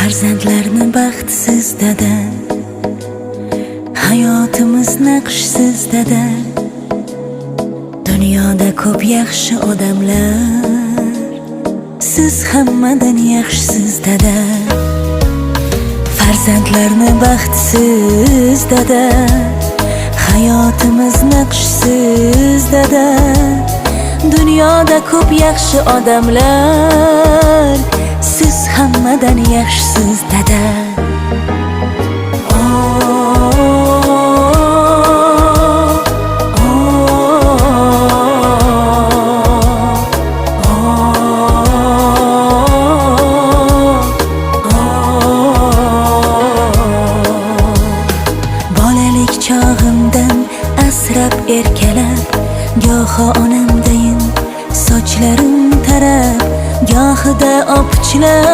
Farzandlarni baxtsiz dada, hayotimiz naqshsiz dada. Dunyoda ko'p yaxshi odamlar, siz hammadan yaxshisiz dada. Farzandlarni baxtsiz dada, hayotimiz naqshsiz dada. Dunyoda ko'p yaxshi odamlar, siz hammadan yaxshisiz dada. Bolalik chog'imdan asrab erkalab, goho onamdayin sochlarim tarab, gohida opichlab